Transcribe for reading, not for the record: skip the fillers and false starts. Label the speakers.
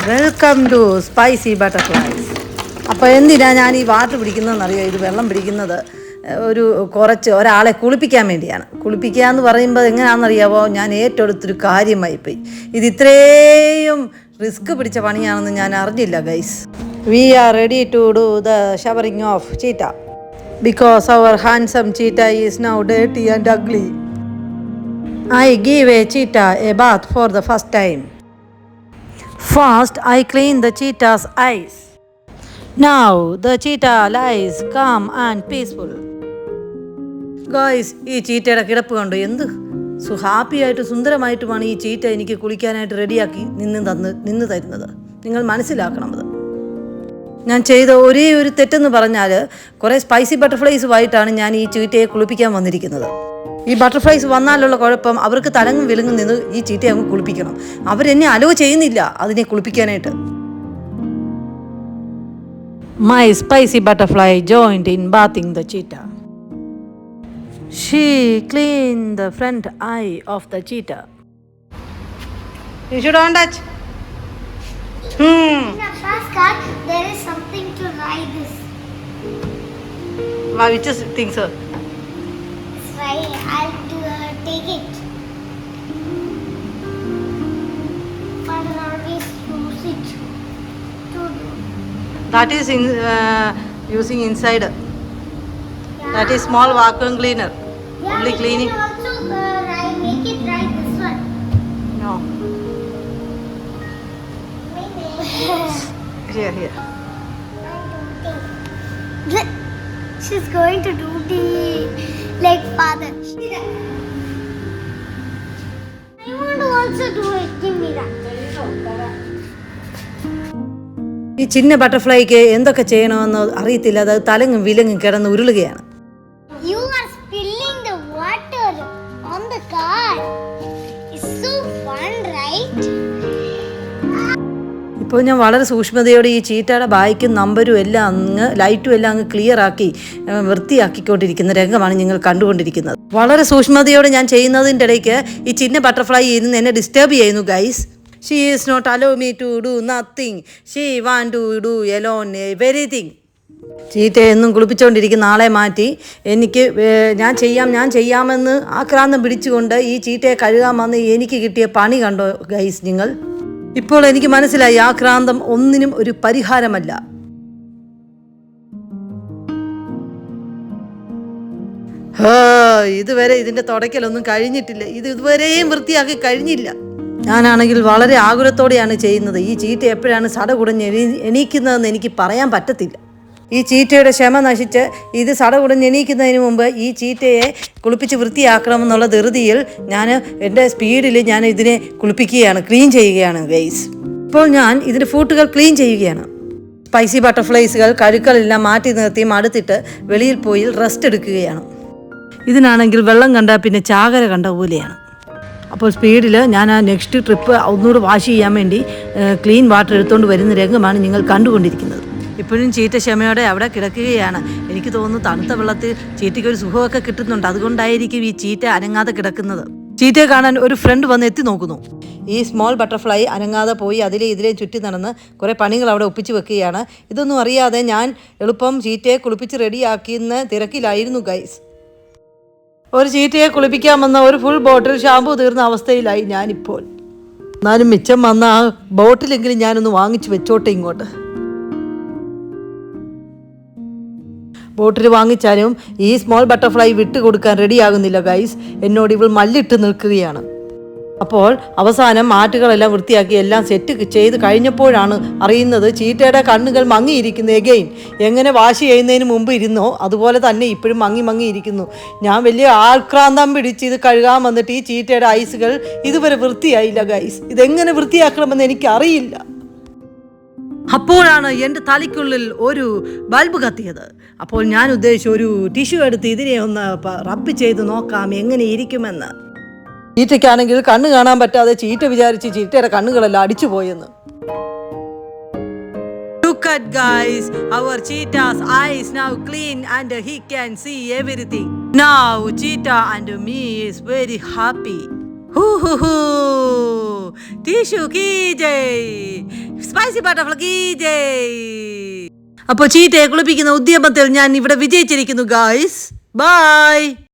Speaker 1: Welcome to spicy butterflies. അപ്പോൾ എന്തിനാണ് ഞാൻ ഈ വാട്ടർ പിടിക്കുന്നതെന്നറിയോ? ഇത് വെള്ളം പിടിക്കുന്നത് കുറച്ച് ഒരാളെ കുളിപ്പിക്കാൻ വേണ്ടിയാണ്. കുളിപ്പിക്കുക എന്ന് പറയുമ്പോൾ എങ്ങനെയാണെന്നറിയാമോ? ഞാൻ ഏറ്റെടുത്തൊരു കാര്യമായിപ്പോയി. ഇത് ഇത്രയും റിസ്ക് പിടിച്ച പണിയാണെന്ന് ഞാൻ അറിഞ്ഞില്ല guys. We are ready to do the showering of cheetah because our handsome cheetah is now dirty and ugly. I give a cheetah a bath for the first time. First, I clean the cheetah's eyes. Now, the cheetah lies calm and peaceful. Guys, ഈ ചീറ്റയുടെ കിടപ്പ് കണ്ടോ? എന്ത് ഹാപ്പിയായിട്ട് സുന്ദരമായിട്ടുമാണ് ഈ cheetah എനിക്ക് കുളിക്കാനായിട്ട് റെഡിയാക്കി നിന്ന് തരുന്നത്. നിങ്ങൾ മനസ്സിലാക്കണം അത്. ഞാൻ ചെയ്ത ഒരേ ഒരു തെറ്റെന്ന് പറഞ്ഞാൽ കുറേ സ്പൈസി ബട്ടർഫ്ലൈസുമായിട്ടാണ് ഞാൻ ഈ ചീറ്റയെ കുളിപ്പിക്കാൻ വന്നിരിക്കുന്നത്. ഈ ബട്ടർഫ്ലൈസ് വന്നാലുള്ള കുഴപ്പം, അവർക്ക് തലങ്ങും വിലങ്ങും നിന്ന് ഈ ചീറ്റയെ അങ്ങ് കുളിപ്പിക്കണം. അവരെന്നെ അലോ ചെയ്യുന്നില്ല അതിനെ കുളിപ്പിക്കാനായിട്ട്. My spicy butterfly joined in bathing the cheetah. She cleaned the front eye of the cheetah. You should not touch.
Speaker 2: In the first card, there is something to write this.
Speaker 1: Which is thing, sir?
Speaker 2: I'll take it. But always use it to do.
Speaker 1: That is using inside. Yeah. That is small vacuum cleaner.
Speaker 2: Yeah,
Speaker 1: only cleaning.
Speaker 2: You can also make it right this one.
Speaker 1: No. Here.
Speaker 2: She's going to do the like father. I want to also do it. Give me that.
Speaker 1: ഈ ചിന്ന ബട്ടർഫ്ലൈക്ക് എന്തൊക്കെ ചെയ്യണമെന്ന് അറിയത്തില്ല. അത് തലങ്ങും വിലങ്ങും കിടന്ന് ഉരുളുകയാണ്.
Speaker 2: You are spilling the water on the car. It's so fun, right?
Speaker 1: ഇപ്പോൾ ഞാൻ വളരെ സൂക്ഷ്മതയോടെ ഈ ചീറ്റയുടെ ബായ്ക്കും നമ്പരും എല്ലാം അങ്ങ് ലൈറ്റും എല്ലാം അങ്ങ് ക്ലിയർ ആക്കി വൃത്തിയാക്കിക്കൊണ്ടിരിക്കുന്ന രംഗമാണ് നിങ്ങൾ കണ്ടുകൊണ്ടിരിക്കുന്നത്. വളരെ സൂക്ഷ്മതയോടെ ഞാൻ ചെയ്യുന്നതിൻ്റെ ഇടയ്ക്ക് ഈ ചിന്ന ബട്ടർഫ്ലൈ ഇരുന്ന് എന്നെ ഡിസ്റ്റർബ് ചെയ്യുന്നു guys. She is not allow me to do nothing. She want to do alone everything. Cheetah എന്നും കുളിപ്പിച്ചുകൊണ്ടിരിക്കുന്ന ആളെ മാറ്റി എനിക്ക് ഞാൻ ചെയ്യാമെന്ന് ആക്രാന്തം പിടിച്ചുകൊണ്ട് ഈ ചീറ്റയെ കഴുകാൻ വന്ന് എനിക്ക് കിട്ടിയ പണി കണ്ടോ ഗൈസ് നിങ്ങൾ? ഇപ്പോൾ എനിക്ക് മനസ്സിലായി, ആക്രാന്തം ഒന്നിനും ഒരു പരിഹാരമല്ല. ഇതുവരെ ഇതിൻ്റെ തുടയ്ക്കലൊന്നും കഴിഞ്ഞിട്ടില്ല. ഇതുവരെയും വൃത്തിയാക്കി കഴിഞ്ഞില്ല. ഞാനാണെങ്കിൽ വളരെ ആകുലത്തോടെയാണ് ചെയ്യുന്നത്. ഈ ചീറ്റ എപ്പോഴാണ് സടകുടഞ്ഞ് എണീക്കുന്നതെന്ന് എനിക്ക് പറയാൻ പറ്റത്തില്ല. ഈ ചീറ്റയുടെ ക്ഷമ നശിച്ച് ഇത് സടകുടഞ്ഞ് എണീക്കുന്നതിന് മുമ്പ് ഈ ചീറ്റയെ കുളിപ്പിച്ച് വൃത്തിയാക്കണമെന്നുള്ള ധൃതിയിൽ ഞാൻ എൻ്റെ സ്പീഡിൽ ഞാൻ ഇതിനെ കുളിപ്പിക്കുകയാണ്, ക്ലീൻ ചെയ്യുകയാണ് ഗൈസ്. ഇപ്പോൾ ഞാൻ ഇതിൻ്റെ ഫൂട്ടുകൾ ക്ലീൻ ചെയ്യുകയാണ്. സ്പൈസി ബട്ടർഫ്ലൈസുകൾ കഴുക്കളെല്ലാം മാറ്റി നിർത്തി മടുത്തിട്ട് വെളിയിൽ പോയി റെസ്റ്റ് എടുക്കുകയാണ്. ഇതിനാണെങ്കിൽ വെള്ളം കണ്ടാൽ പിന്നെ ചാകര കണ്ട പോലെയാണ്. അപ്പോൾ സ്പീഡിൽ ഞാൻ ആ നെക്സ്റ്റ് ട്രിപ്പ് ഒന്നുകൂടി വാഷ് ചെയ്യാൻ വേണ്ടി ക്ലീൻ വാട്ടർ എടുത്തുകൊണ്ട് വരുന്ന രംഗമാണ് നിങ്ങൾ കണ്ടുകൊണ്ടിരിക്കുന്നത്. ഇപ്പോഴും ചീറ്റ ക്ഷമയോടെ അവിടെ കിടക്കുകയാണ്. എനിക്ക് തോന്നുന്നു തണുത്ത വെള്ളത്തിൽ ചീറ്റയ്ക്ക് ഒരു സുഖമൊക്കെ കിട്ടുന്നുണ്ട്. അതുകൊണ്ടായിരിക്കും ഈ ചീറ്റ അനങ്ങാതെ കിടക്കുന്നത്. ചീറ്റയെ കാണാൻ ഒരു ഫ്രണ്ട് വന്ന് എത്തി നോക്കുന്നു. ഈ സ്മോൾ ബട്ടർഫ്ലൈ അനങ്ങാതെ പോയി ഇതിലെ ചുറ്റി നടന്ന് കുറേ പണികൾ അവിടെ ഒപ്പിച്ച് വെക്കുകയാണ്. ഇതൊന്നും അറിയാതെ ഞാൻ എളുപ്പം ചീറ്റയെ കുളിപ്പിച്ച് റെഡിയാക്കിയെന്ന തിരക്കിലായിരുന്നു ഗൈസ്. ഒരു ചീറ്റയെ കുളിപ്പിക്കാൻ വന്ന ഒരു ഫുൾ ബോട്ടിൽ ഷാമ്പു തീർന്ന അവസ്ഥയിലായി ഞാനിപ്പോൾ. എന്നാലും മിച്ചം വന്ന ആ ബോട്ടിലെങ്കിലും ഞാനൊന്ന് വാങ്ങിച്ച് വെച്ചോട്ടെ ഇങ്ങോട്ട്. ബോട്ടിൽ വാങ്ങിച്ചാലും ഈ സ്മോൾ ബട്ടർഫ്ലൈ വിട്ട് കൊടുക്കാൻ റെഡിയാകുന്നില്ല ഗൈസ്. എന്നോട് ഇവൾ മല്ലിട്ട് നിൽക്കുകയാണ്. അപ്പോൾ അവസാനം മാറ്റുകളെല്ലാം വൃത്തിയാക്കി എല്ലാം സെറ്റ് ചെയ്ത് കഴിഞ്ഞപ്പോഴാണ് അറിയുന്നത് ചീറ്റയുടെ കണ്ണുകൾ മങ്ങിയിരിക്കുന്നു. എഗെയിൻ എങ്ങനെ വാഷ് ചെയ്യുന്നതിന് മുമ്പ് ഇരുന്നോ അതുപോലെ തന്നെ ഇപ്പോഴും മങ്ങിയിരിക്കുന്നു. ഞാൻ വലിയ ആക്രാന്തം പിടിച്ച് ഇത് കഴുകാൻ വന്നിട്ട് ഈ ചീറ്റയുടെ ഐസുകൾ ഇതുവരെ വൃത്തിയായില്ല ഗൈസ്. ഇതെങ്ങനെ വൃത്തിയാക്കണമെന്ന് എനിക്കറിയില്ല. അപ്പോഴാണ് എൻ്റെ തലയ്ക്കുള്ളിൽ ഒരു ബൾബ് കത്തിയത്. അപ്പോൾ ഞാൻ ഉദ്ദേശിച്ചു ഒരു ടിഷ്യൂ എടുത്ത് ഇതിനെ ഒന്ന് റബ്ബ് ചെയ്ത് നോക്കാം എങ്ങനെ ഇരിക്കുമെന്ന്. ചീറ്റയ്ക്കാണെങ്കിൽ കണ്ണ് കാണാൻ പറ്റാതെ ചീറ്റ വിചാരിച്ച് ചീറ്റയുടെ കണ്ണുകളെല്ലാം അടിച്ചു പോയെന്ന്. Look at guys, our cheetah's eyes now clean and he can see everything. Now cheetah and me is very happy. Tissue ki jai. Spicy butterfly ജയ്. അപ്പോൾ ചീറ്റയെ കുളിപ്പിക്കുന്ന ഉദ്യമത്തിൽ ഞാൻ ഇവിടെ വിജയിച്ചിരിക്കുന്നു ഗായ്സ്. ബൈ.